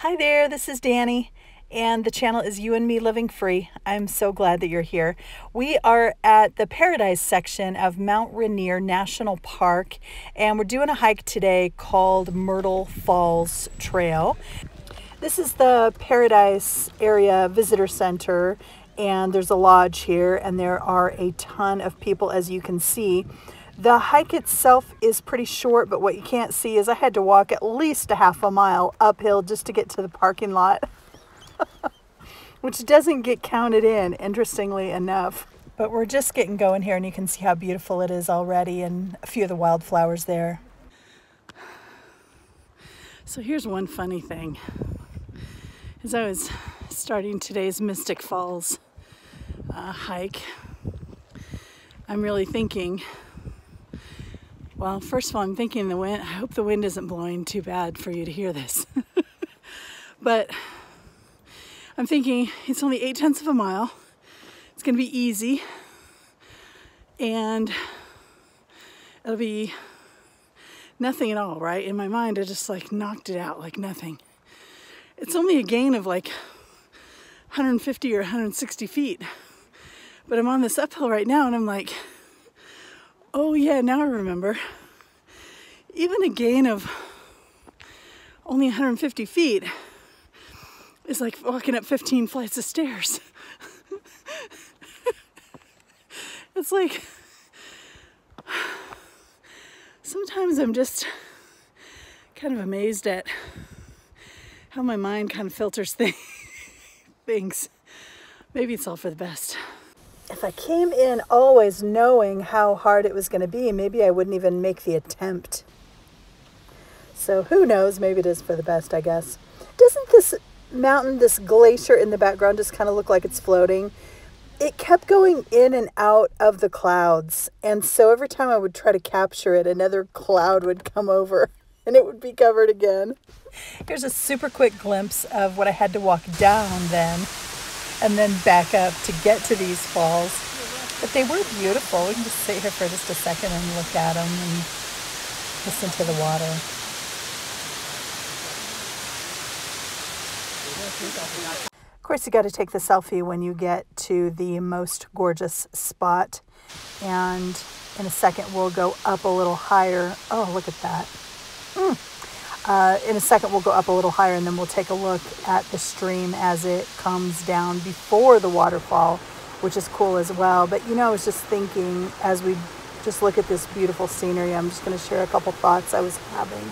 Hi there, this is Dani, and the channel is You and Me Living Free. I'm so glad that you're here. We are at the Paradise section of Mount Rainier National Park, and we're doing a hike today called Myrtle Falls Trail. This is the Paradise Area Visitor Center, and there's a lodge here, and there are a ton of people, as you can see. The hike itself is pretty short, but what you can't see is I had to walk at least a half a mile uphill just to get to the parking lot, which doesn't get counted in, interestingly enough. But we're just getting going here, and you can see how beautiful it is already and a few of the wildflowers there. So here's one funny thing. As I was starting today's Mystic Falls hike, I'm really thinking, well, first of all, I'm thinking the wind, I hope the wind isn't blowing too bad for you to hear this. But I'm thinking it's only 0.8 of a mile. It's gonna be easy. And it'll be nothing at all, right? In my mind, I just like knocked it out like nothing. It's only a gain of like 150 or 160 feet. But I'm on this uphill right now and I'm like, oh yeah, now I remember. Even a gain of only 150 feet is like walking up 15 flights of stairs. It's like, sometimes I'm just kind of amazed at how my mind kind of filters things. Maybe it's all for the best. If I came in always knowing how hard it was going to be, maybe I wouldn't even make the attempt. So who knows? Maybe it is for the best, I guess. Doesn't this mountain, this glacier in the background just kind of look like it's floating? It kept going in and out of the clouds. And so every time I would try to capture it, another cloud would come over and it would be covered again. Here's a super quick glimpse of what I had to walk down then, and then back up to get to these falls. But they were beautiful. We can just sit here for just a second and look at them and listen to the water. Of course, you got to take the selfie when you get to the most gorgeous spot. And in a second, we'll go up a little higher. Oh, look at that. In a second, we'll go up a little higher, and then we'll take a look at the stream as it comes down before the waterfall, which is cool as well. But, you know, I was just thinking, as we just look at this beautiful scenery, I'm just going to share a couple thoughts I was having,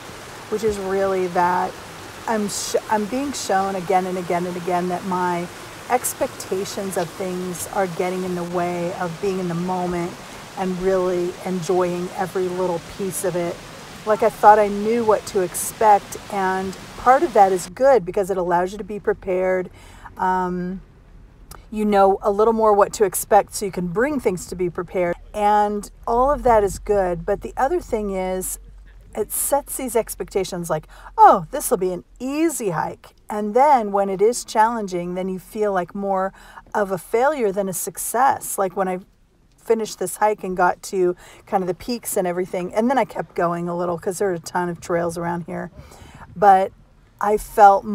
which is really that I'm being shown again and again and again that my expectations of things are getting in the way of being in the moment and really enjoying every little piece of it. Like I thought I knew what to expect, and part of that is good because it allows you to be prepared. You know a little more what to expect so you can bring things to be prepared, and all of that is good. But the other thing is it sets these expectations like, oh, this will be an easy hike. And then when it is challenging, then you feel like more of a failure than a success. Like when I finished this hike and got to kind of the peaks and everything, and then I kept going a little because there are a ton of trails around here, but I felt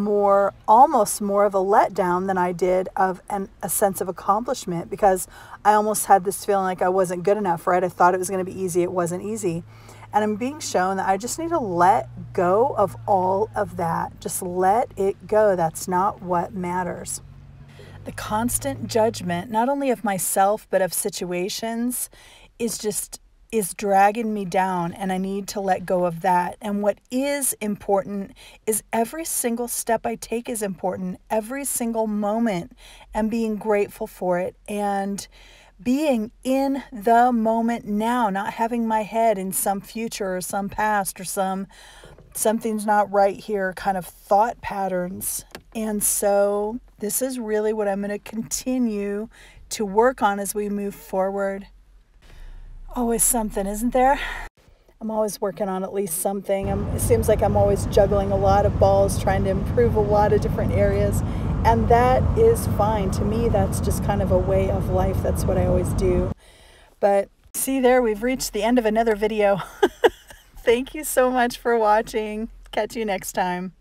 almost more of a letdown than I did of a sense of accomplishment, because I almost had this feeling like I wasn't good enough, right? I thought it was going to be easy. It wasn't easy. And I'm being shown that I just need to let go of all of that. Just let it go. That's not what matters. The constant judgment, not only of myself, but of situations, is dragging me down, and I need to let go of that. And what is important is every single step I take is important, every single moment, and being grateful for it, and being in the moment now, not having my head in some future or some past or something's not right here kind of thought patterns. And so this is really what I'm going to continue to work on as we move forward. Always something, isn't there? I'm always working on at least something. It seems like I'm always juggling a lot of balls, trying to improve a lot of different areas. And that is fine. To me, that's just kind of a way of life. That's what I always do. But see there, we've reached the end of another video. Thank you so much for watching. Catch you next time.